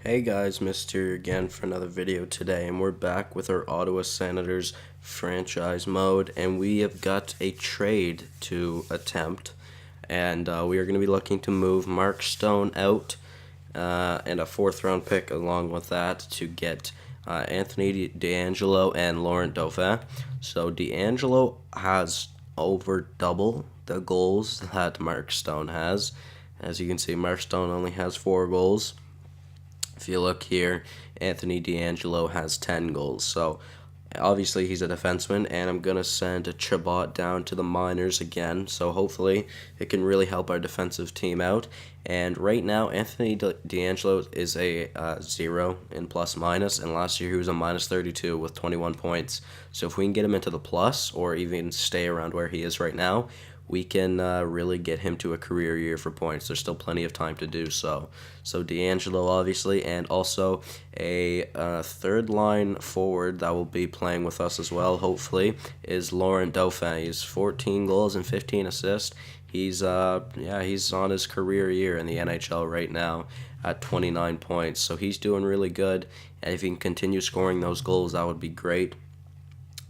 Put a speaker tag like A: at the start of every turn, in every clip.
A: Hey guys, Mr. again for another video today, and we're back with our Ottawa Senators franchise mode, and we have got a trade to attempt, and we are going to be looking to move Mark Stone out and a fourth round pick along with that to get Anthony DeAngelo and Laurent Dauphin. So DeAngelo has over double the goals that Mark Stone has. As you can see, Mark Stone only has 4 goals. If you look here, Anthony DeAngelo has 10 goals. So obviously he's a defenseman, and I'm going to send Chabot down to the minors again. So hopefully it can really help our defensive team out. And right now, Anthony DeAngelo is a 0 in plus minus, and last year he was a minus 32 with 21 points. So if we can get him into the plus, or even stay around where he is right now, we can really get him to a career year for points. There's still plenty of time to do so. So DeAngelo, obviously, and also a third line forward that will be playing with us as well, hopefully, is Laurent Dauphin. He's 14 goals and 15 assists. He's he's on his career year in the NHL right now at 29 points. So he's doing really good, and if he can continue scoring those goals, that would be great.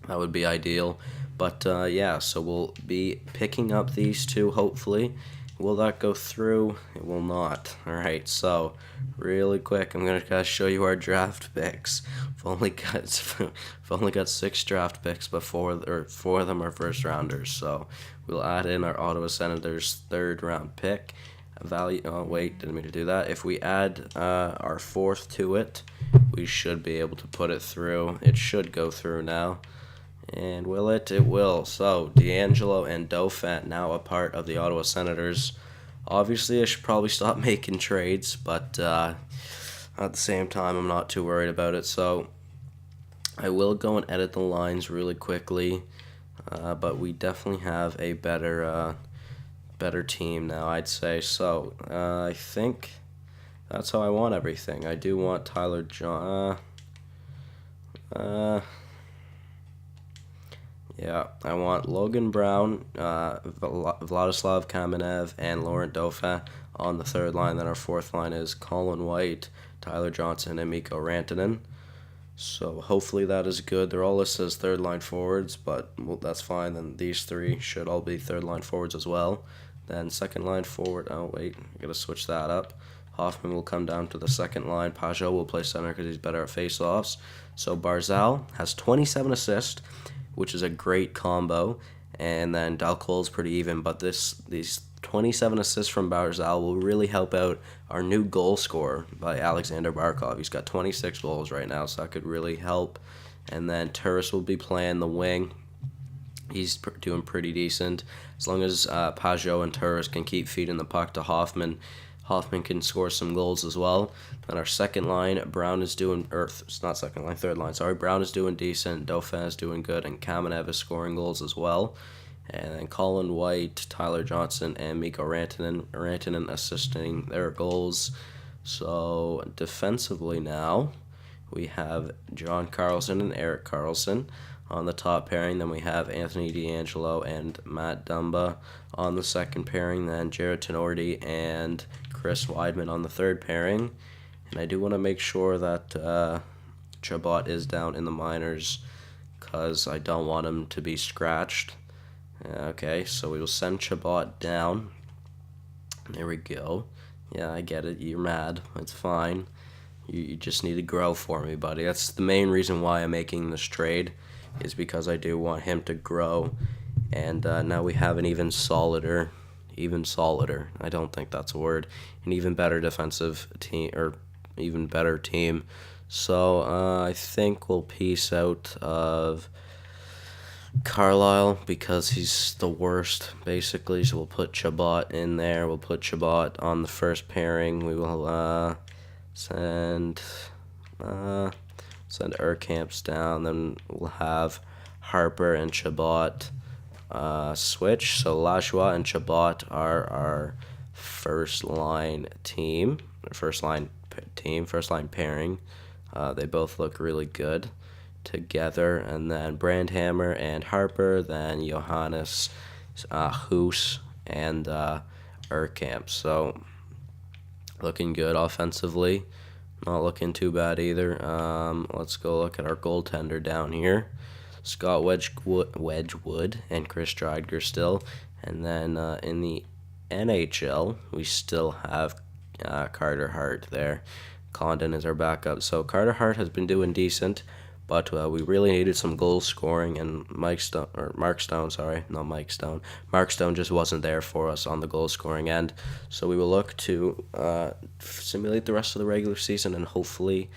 A: That would be ideal. But yeah, so we'll be picking up these two, hopefully. Will that go through? It will not. Alright, so really quick, I'm going to show you our draft picks. We've only got 6 draft picks, but 4 of them are first rounders. So we'll add in our Ottawa Senators 3rd round pick. Value. Oh, wait, didn't mean to do that. If we add our 4th to it, we should be able to put it through. It should go through now. And will it? It will. So, DeAngelo and Dauphin now a part of the Ottawa Senators. Obviously, I should probably stop making trades, but at the same time, I'm not too worried about it. So, I will go and edit the lines really quickly, but we definitely have a better team now, I'd say. So, I think that's how I want everything. I do want Tyler John. Yeah, I want Logan Brown, Vladislav Kamenev, and Laurent Dauphin on the 3rd line. Then our 4th line is Colin White, Tyler Johnson, and Mikko Rantanen. So hopefully that is good. They're all listed as 3rd line forwards, but well, that's fine. Then these 3 should all be 3rd line forwards as well. Then 2nd line forward. Oh wait, I gotta switch that up. Hoffman will come down to the 2nd line. Pajot will play center because he's better at faceoffs. So Barzal has 27 assists, which is a great combo, and then Dalcole's pretty even, but these 27 assists from Barzal will really help out our new goal scorer by Alexander Barkov. He's got 26 goals right now, so that could really help. And then Turris will be playing the wing. He's doing pretty decent. As long as Pajot and Turris can keep feeding the puck to Hoffman, Hoffman can score some goals as well. Then our 2nd line, Brown is doing, or it's not 2nd line, 3rd line, sorry. Brown is doing decent, Dauphin is doing good, and Kamenev is scoring goals as well. And then Colin White, Tyler Johnson, and Mikko Rantanen assisting their goals. So defensively now, we have John Carlson and Erik Karlsson on the top pairing. Then we have Anthony DeAngelo and Matt Dumba on the 2nd pairing. Then Jared Tenorti and Chris Weidman on the 3rd pairing. And I do want to make sure that Chabot is down in the minors because I don't want him to be scratched. Okay, so we will send Chabot down. There we go. Yeah, I get it. You're mad. It's fine. You just need to grow for me, buddy. That's the main reason why I'm making this trade, is because I do want him to grow. And now we have an even solider, I don't think that's a word, an even better defensive team, or even better team. So I think we'll piece out of Carlisle because he's the worst, basically. So we'll put Chabot in there. We'll put Chabot on the 1st pairing. We will send Urkamps down. Then we'll have Harper and Chabot switch. So Lajoie and Chabot are our first line pairing. They both look really good together. And then Brandhammer and Harper, then Johannes, Hoos, and Urkamp. So looking good offensively. Not looking too bad either. Let's go look at our goaltender down here. Scott Wedgwood and Chris Driedger still. And then in the NHL, we still have Carter Hart there. Condon is our backup. So Carter Hart has been doing decent, but we really needed some goal scoring, and Mark Stone just wasn't there for us on the goal scoring end. So we will look to simulate the rest of the regular season and hopefully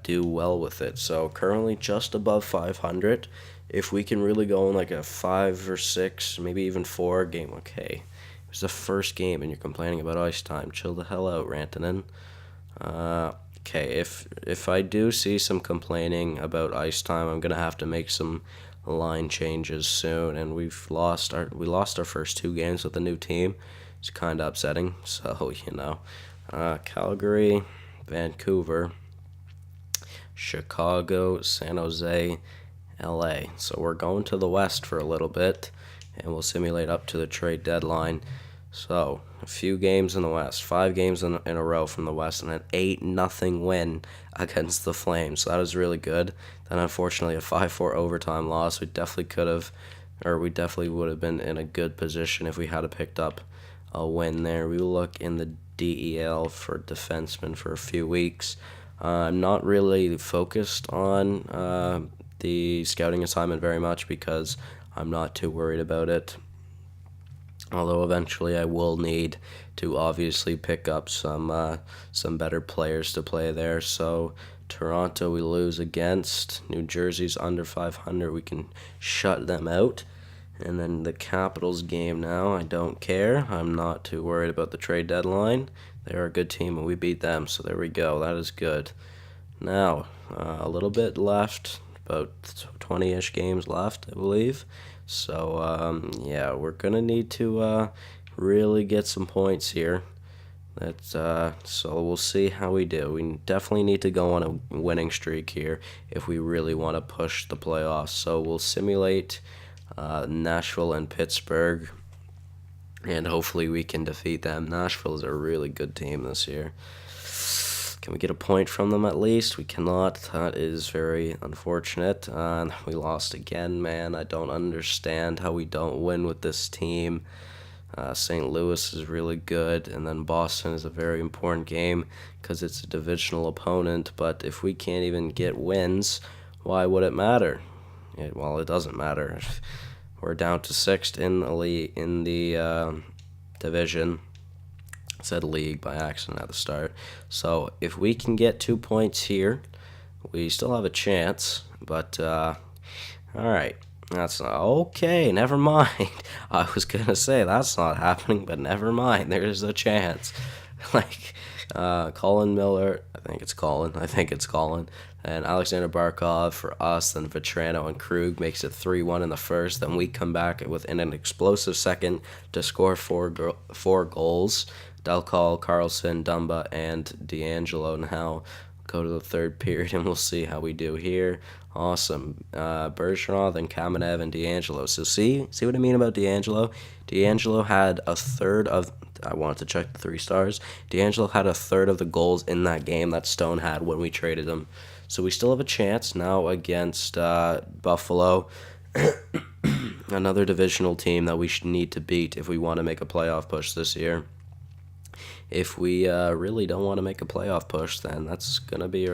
A: do well with it. So currently just above 500. If we can really go in like a 5 or 6, maybe even 4 game, okay. It was the first game and you're complaining about ice time. Chill the hell out, Rantanen. Okay, if I do see some complaining about ice time, I'm gonna have to make some line changes soon. And we lost our first 2 games with the new team. It's kind of upsetting. So Calgary, Vancouver, Chicago, San Jose, LA. So we're going to the West for a little bit, and we'll simulate up to the trade deadline. So, a few games in the West, 5 games in a row from the West, and an 8-0 win against the Flames. So that was really good. Then, unfortunately, a 5-4 overtime loss. We definitely would have been in a good position if we had picked up a win there. We will look in the DEL for defensemen for a few weeks. I'm not really focused on the scouting assignment very much because I'm not too worried about it. Although eventually I will need to obviously pick up some better players to play there. So Toronto we lose against. New Jersey's under 500. We can shut them out. And then the Capitals game now, I don't care. I'm not too worried about the trade deadline. They're a good team and we beat them. So there we go. That is good. Now, a little bit left. About 20-ish games left, I believe. So, yeah, we're going to need to really get some points here. So we'll see how we do. We definitely need to go on a winning streak here if we really want to push the playoffs. So we'll simulate Nashville and Pittsburgh, and hopefully we can defeat them. Nashville is a really good team this year. Can we get a point from them at least? We cannot. That is very unfortunate. And we lost again, man. I don't understand how we don't win with this team. St. Louis is really good, and then Boston is a very important game because it's a divisional opponent. But if we can't even get wins, why would it matter? Well, it doesn't matter. We're down to 6th in the division. I said league by accident at the start. So if we can get 2 points here, we still have a chance. But all right, that's not okay. Never mind. I was gonna say that's not happening, but never mind. There's a chance. Like Colin Miller, I think it's Colin, and Alexander Barkov for us. Then Vetrano and Krug makes it 3-1 in the first. Then we come back within an explosive second to score four goals. Delcall, Carlson, Dumba, and D'Angelo. Now go to the third period, and we'll see how we do here. Awesome. Bergeron, then Kamenev, and D'Angelo. So see what I mean about D'Angelo? D'Angelo had a third of... I wanted to check the 3 stars. D'Angelo had a third of the goals in that game that Stone had when we traded him. So we still have a chance now against Buffalo. Another divisional team that we should need to beat if we want to make a playoff push this year. If we really don't want to make a playoff push, then that's going to be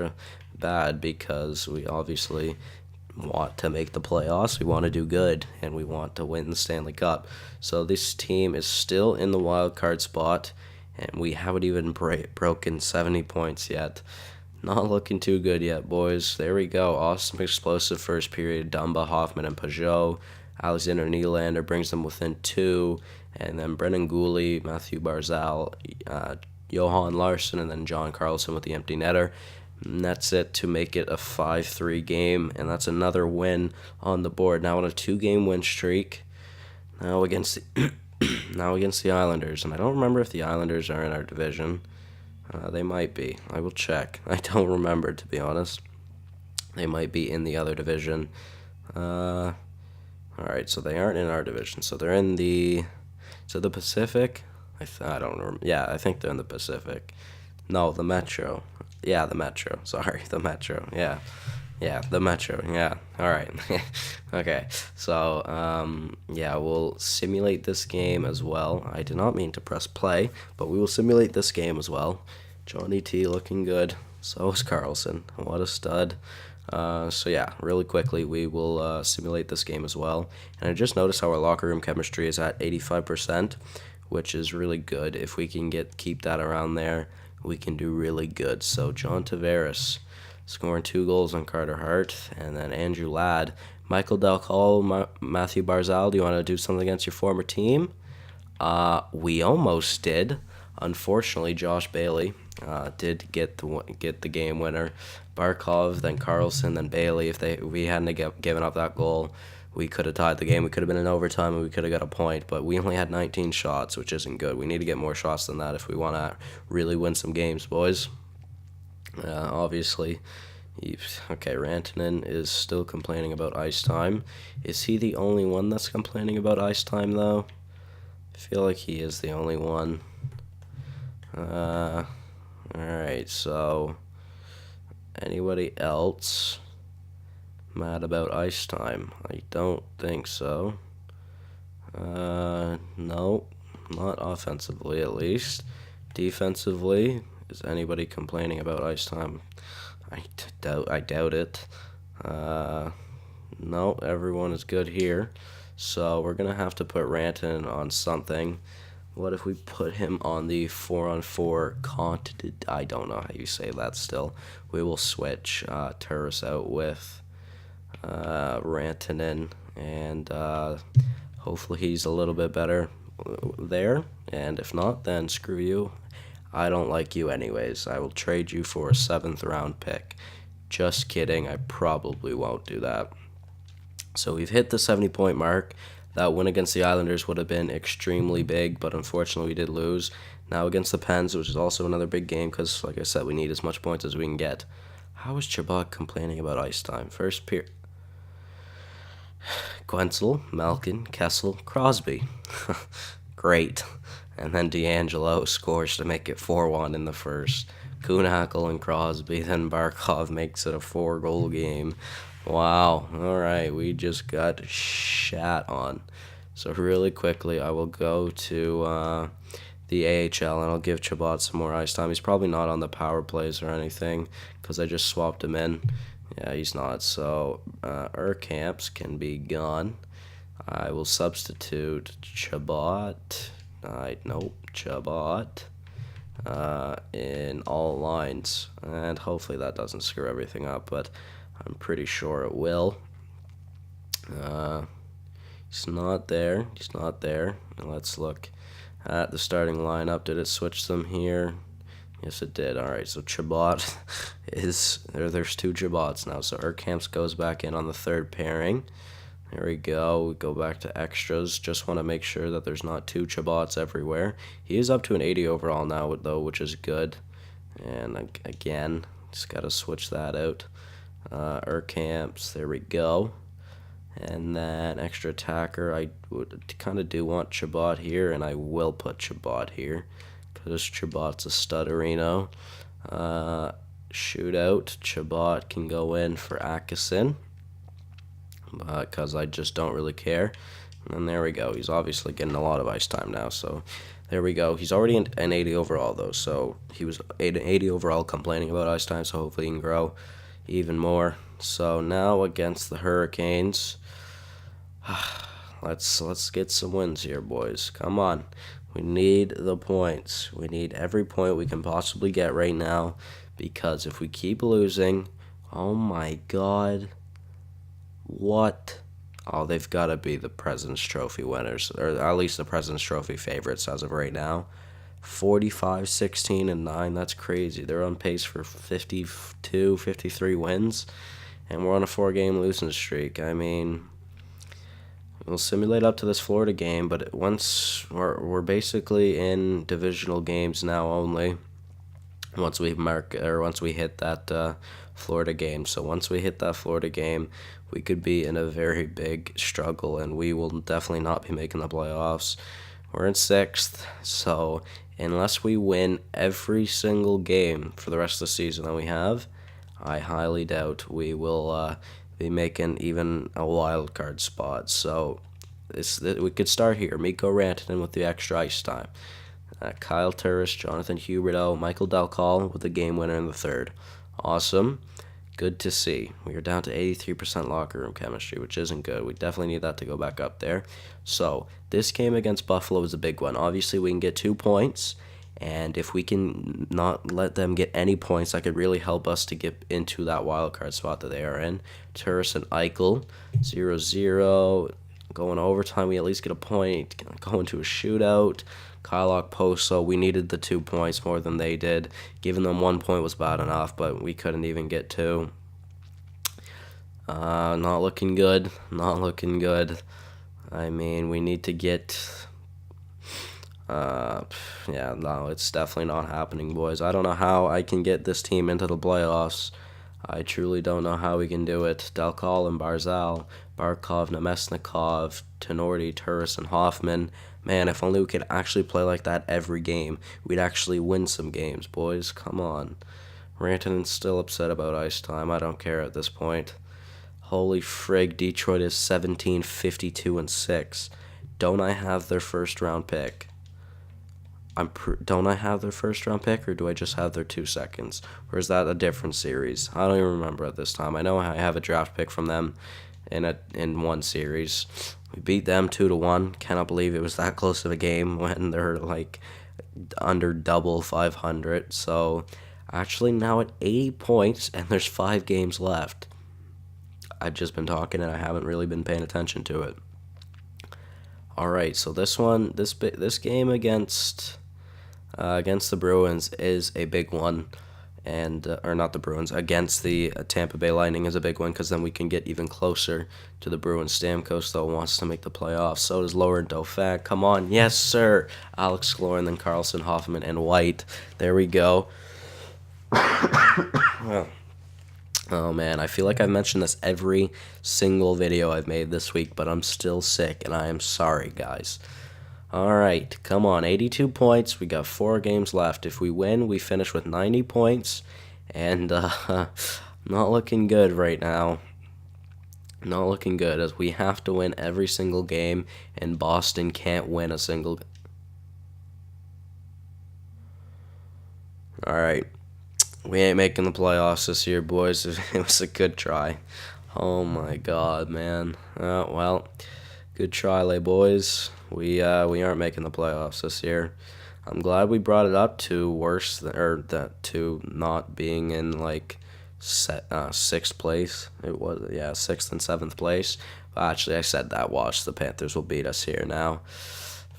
A: bad because we obviously want to make the playoffs. We want to do good, and we want to win the Stanley Cup. So this team is still in the wild card spot, and we haven't even broken 70 points yet. Not looking too good yet, boys. There we go. Awesome, explosive first period. Dumba, Hoffman, and Peugeot. Alexander Nylander brings them within 2. And then Brendan Gooley, Matthew Barzal, Johan Larsson, and then John Carlson with the empty netter. And that's it to make it a 5-3 game. And that's another win on the board. Now on a 2-game win streak. Now against the Islanders. And I don't remember if the Islanders are in our division. They might be. I will check. I don't remember, to be honest. They might be in the other division. All right, so they aren't in our division. So they're in the... So the Pacific, I don't remember. Yeah, I think they're in the Pacific. No, the Metro. Yeah, the Metro. Sorry, the Metro. Yeah. Yeah, the Metro. Yeah. All right. Okay. So, yeah, we'll simulate this game as well. I did not mean to press play, but we will simulate this game as well. Johnny T looking good. So is Carlson. What a stud. So yeah, really quickly, we will simulate this game as well. And I just noticed how our locker room chemistry is at 85%, which is really good. If we can keep that around there, we can do really good. So John Tavares scoring 2 goals on Carter Hart, and then Andrew Ladd, Michael Delcol, Matthew Barzal. Do you want to do something against your former team? We almost did. Unfortunately, Josh Bailey did get the game winner. Barkov, then Carlson, then Bailey. If we hadn't given up that goal, we could have tied the game. We could have been in overtime and we could have got a point. But we only had 19 shots, which isn't good. We need to get more shots than that if we want to really win some games, boys. Obviously. Okay, Rantanen is still complaining about ice time. Is he the only one that's complaining about ice time, though? I feel like he is the only one. Alright, so anybody else mad about ice time? I don't think so. No, not offensively at least. Defensively, is anybody complaining about ice time? I doubt it. No, everyone is good here. So we're going to have to put Rantanen on something. What if we put him on the 4-on-4 continent? I don't know how you say that still. We will switch Turris out with Rantanen, and hopefully he's a little bit better there. And if not, then screw you. I don't like you anyways. I will trade you for a 7th round pick. Just kidding. I probably won't do that. So we've hit the 70-point mark. That win against the Islanders would have been extremely big, but unfortunately we did lose. Now against the Pens, which is also another big game because, like I said, we need as much points as we can get. How is Chabot complaining about ice time? First period. Guentzel, Malkin, Kessel, Crosby. Great. And then D'Angelo scores to make it 4-1 in the first. Kuhnhackl and Crosby, then Barkov makes it a 4-goal game. Wow. All right, we just got shat on. So really quickly, I will go to the AHL, and I'll give Chabot some more ice time. He's probably not on the power plays or anything because I just swapped him in. Yeah, he's not. So Camps can be gone. I will substitute Chabot. Chabot in all lines. And hopefully that doesn't screw everything up, but I'm pretty sure it will. He's not there. He's not there. Let's look at the starting lineup. Did it switch them here? Yes, it did. All right, so Chabot is there. There's 2 Chabots now. So Camps goes back in on the 3rd pairing. There we go. We go back to extras. Just want to make sure that there's not 2 Chabots everywhere. He is up to an 80 overall now, though, which is good. And again, just got to switch that out. Camps, there we go. And then extra attacker, I would kind of do want Chabot here, and I will put Chabot here because Chabot's a studderino. Shootout, Chabot can go in for Atkinson because I just don't really care. And there we go. He's obviously getting a lot of ice time now, so there we go. He's already an 80 overall, though, so he was 80 overall complaining about ice time, so hopefully he can grow even more. So now against the Hurricanes, let's get some wins here, boys. Come on. We need the points. We need every point we can possibly get right now, because if we keep losing, oh my god, what? Oh, they've got to be the President's Trophy winners, or at least the President's Trophy favorites as of right now. 45, 16, and 9. That's crazy. They're on pace for 52, 53 wins, and we're on a 4-game losing streak. I mean, we'll simulate up to this Florida game, but once we're basically in divisional games now only. Once we hit that Florida game. So once we hit that Florida game, we could be in a very big struggle, and we will definitely not be making the playoffs. We're in 6th, so unless we win every single game for the rest of the season that we have, I highly doubt we will be making even a wild card spot. So we could start here. Mikko Rantanen with the extra ice time. Kyle Turris, Jonathan Huberdeau, Michael Dalcall with the game winner in the third. Awesome. Good to see. We are down to 83% locker room chemistry, which isn't good. We definitely need that to go back up there. So this game against Buffalo is a big one. Obviously, we can get 2 points, and if we can not let them get any points, that could really help us to get into that wild card spot that they are in. Turris and Eichel, 0-0. Going overtime, we at least get a point. Going to a shootout. Kyle Okposo, we needed the 2 points more than they did. Giving them 1 point was bad enough, but we couldn't even get 2. Not looking good. Not looking good. I mean, we need to get... yeah, no, it's definitely not happening, boys. I don't know how I can get this team into the playoffs. I truly don't know how we can do it. Dalcall and Barzal, Barkov, Nemesnikov, Tenorti, Turris, and Hoffman. Man, if only we could actually play like that every game. We'd actually win some games, boys. Come on. Rantanen's still upset about ice time. I don't care at this point. Holy frig, Detroit is 17, 52, and 6. Don't I have their first round pick? Don't I have their first round pick, or do I just have their 2 seconds? Or is that a different series? I don't even remember at this time. I know I have a draft pick from them in one series. We beat them 2-1. Cannot believe it was that close of a game when they're like under double 500. So actually now at 80 points, and there's 5 games left. I've just been talking and I haven't really been paying attention to it. All right, so this game against the Bruins is a big one, and or not the Bruins, against the Tampa Bay Lightning is a big one, because then we can get even closer to the Bruins. Stamkos, though, wants to make the playoffs. So does Laurent Dauphin. Come on, yes, sir. Alex Killorn, then Carlson, Hoffman, and White. There we go. Oh, man, I feel like I've mentioned this every single video I've made this week, but I'm still sick, and I am sorry, guys. All right, come on, 82 points. We got 4 games left. If we win, we finish with 90 points, and not looking good right now. Not looking good, as we have to win every single game, and Boston can't win a single... All right. We ain't making the playoffs this year, boys. It was a good try. Oh, my God, man. Well, good try, lay boys. We aren't making the playoffs this year. I'm glad we brought it up to to not being in, like, 6th place. It was, 6th and 7th place. Actually, I said that. Watch, the Panthers will beat us here now.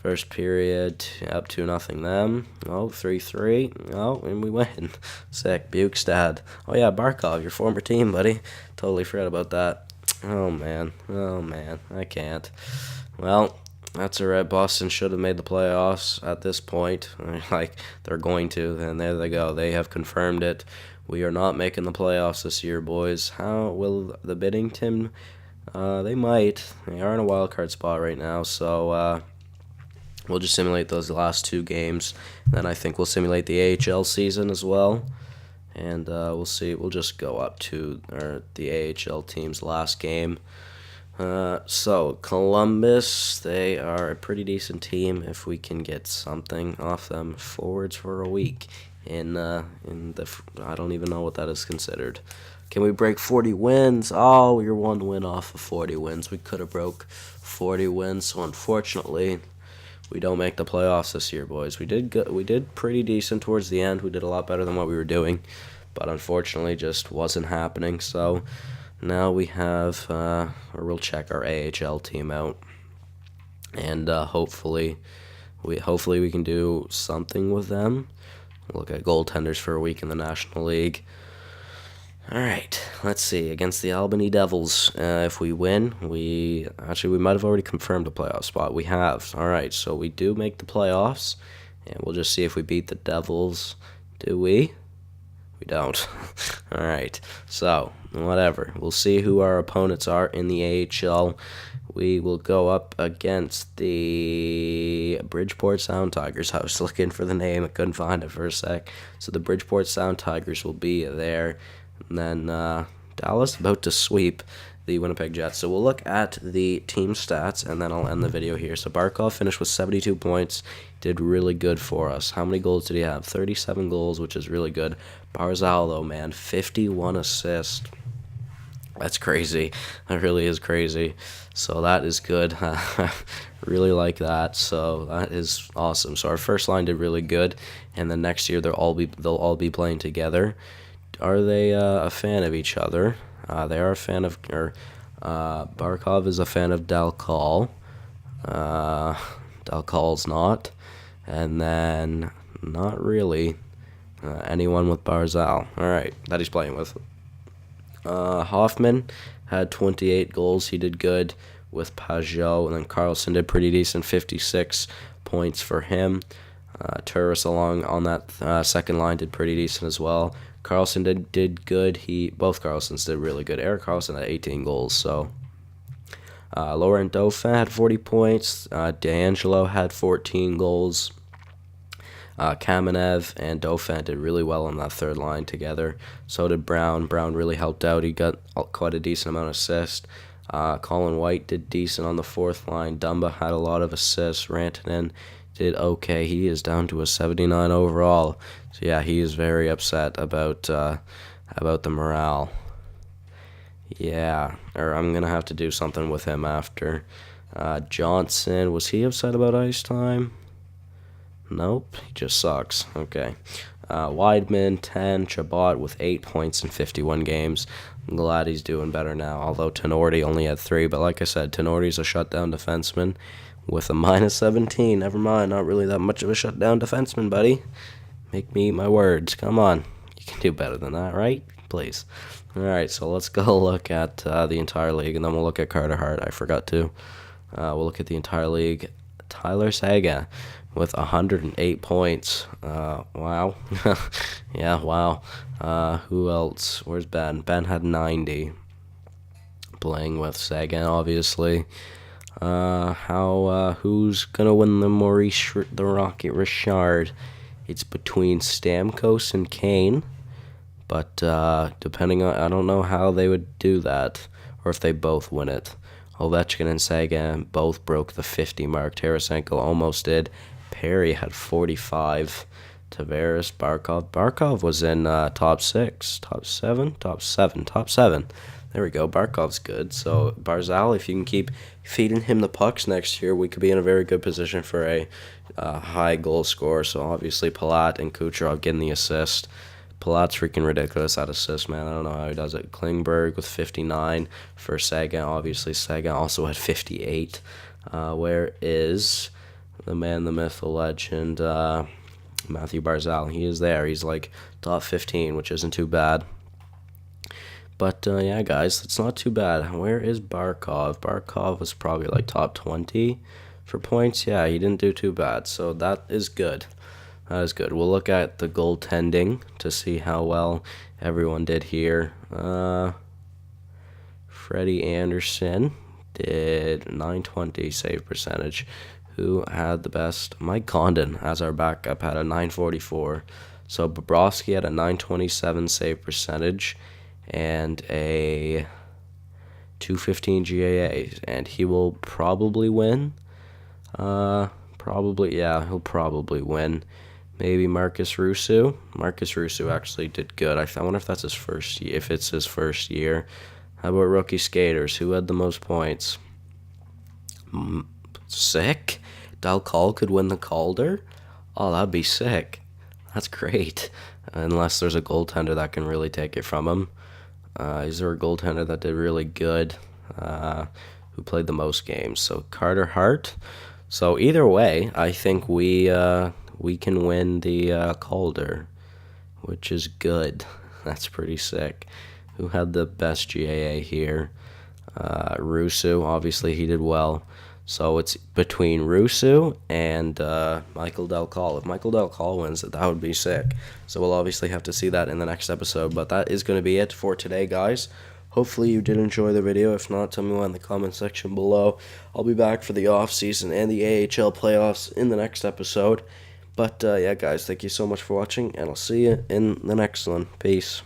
A: First period, up 2-0 them. Oh, 3-3. Oh, and we win. Sick. Bukestad. Oh, yeah, Barkov, your former team, buddy. Totally forgot about that. Oh, man. I can't. Well, that's all right. Boston should have made the playoffs at this point. Like, they're going to, and there they go. They have confirmed it. We are not making the playoffs this year, boys. How will the Binnington? They might. They are in a wild card spot right now, so... We'll just simulate those last 2 games. Then I think we'll simulate the AHL season as well. And we'll see. We'll just go up to the AHL team's last game. So, Columbus, they are a pretty decent team if we can get something off them. Forwards for a week. I don't even know what that is considered. Can we break 40 wins? Oh, we're 1 win off of 40 wins. We could have broke 40 wins, so unfortunately... We don't make the playoffs this year, boys. We did pretty decent towards the end. We did a lot better than what we were doing, but unfortunately just wasn't happening. So now we have, or we'll check our AHL team out, and hopefully we can do something with them. Look at goaltenders for a week in the National League. All right, let's see. Against the Albany Devils, if we win, we might have already confirmed a playoff spot. We have. All right, so we do make the playoffs, and we'll just see if we beat the Devils. Do we? We don't. All right. So, whatever. We'll see who our opponents are in the AHL. We will go up against the Bridgeport Sound Tigers. I was looking for the name. I couldn't find it for a sec. So the Bridgeport Sound Tigers will be there. And then Dallas about to sweep the Winnipeg Jets. So we'll look at the team stats, and then I'll end the video here. So Barkov finished with 72 points. Did really good for us. How many goals did he have? 37 goals, which is really good. Barzal, though, man, 51 assists. That's crazy. That really is crazy. So that is good. Really like that. So that is awesome. So our first line did really good, and then next year they'll all be playing together. Are they a fan of each other? They are a fan of. Barkov is a fan of Dalcal. Dalcal's not, and then not really anyone with Barzal. All right, that he's playing with. Hoffman had 28 goals. He did good with Pajot, and then Carlson did pretty decent, 56 points for him. Turris along on that second line did pretty decent as well. Carlson did good. Both Carlsons did really good. Erik Carlson had 18 goals. So Laurent Dauphin had 40 points. D'Angelo had 14 goals. Kamenev and Dauphin did really well on that third line together. So did Brown. Brown really helped out. He got quite a decent amount of assists. Colin White did decent on the fourth line. Dumba had a lot of assists. Rantanen did okay. He is down to a 79 overall. So yeah, he is very upset about the morale. Yeah, or I'm gonna have to do something with him after. Johnson, was he upset about ice time? Nope, he just sucks. Okay. Weidman, 10. Chabot with 8 points in 51 games. I'm glad he's doing better now, although Tenorti only had 3. But like I said, Tenorti's a shutdown defenseman with a minus 17. Never mind, not really that much of a shutdown defenseman, buddy. Make me eat my words. Come on. You can do better than that, right? Please. All right, so let's go look at the entire league, and then we'll look at Carter Hart. I forgot to. We'll look at the entire league. Tyler Saga with 108 points. Wow. Yeah, wow. Who else? Where's Ben? Ben had 90. Playing with Sagan, obviously. Who's gonna win the Rocket Richard? It's between Stamkos and Kane, but depending on, I don't know how they would do that, or if they both win it. Ovechkin and Sagan both broke the 50 mark. Tarasenko almost did. Perry had 45. Tavares, Barkov was in top 6, top 7. There we go. Barkov's good. So Barzal, if you can keep feeding him the pucks next year, we could be in a very good position for a high goal score. So obviously Palat and Kucherov getting the assist. Palat's freaking ridiculous at assist, man. I don't know how he does it. Klingberg with 59 for Sagan. Obviously, Sagan also had 58. Where is the man, the myth, the legend, Matthew Barzal? He is there. He's like top 15, which isn't too bad. But, yeah, guys, it's not too bad. Where is Barkov? Barkov was probably like top 20 for points. Yeah, he didn't do too bad, so that is good. That is good. We'll look at the goaltending to see how well everyone did here. Freddie Anderson did 920 save percentage. Who had the best? Mike Condon as our backup had a 944. So Bobrovsky had a 927 save percentage and a 215 GAA, and he will probably win. He'll probably win. Maybe Marcus Russo. Marcus Russo actually did good. I wonder if that's his first year. If it's his first year. How about rookie skaters? Who had the most points? Sick. Dalcal could win the Calder. Oh, that'd be sick. That's great. Unless there's a goaltender that can really take it from him. Is there a goaltender that did really good? Who played the most games? So Carter Hart. So either way, I think we can win the Calder, which is good. That's pretty sick. Who had the best GAA here? Russo, obviously he did well. So it's between Rusu and Michael Del Call. If Michael Del Call wins it, that would be sick. So we'll obviously have to see that in the next episode. But that is going to be it for today, guys. Hopefully you did enjoy the video. If not, tell me why in the comment section below. I'll be back for the off season and the AHL playoffs in the next episode. But yeah, guys, thank you so much for watching, and I'll see you in the next one. Peace.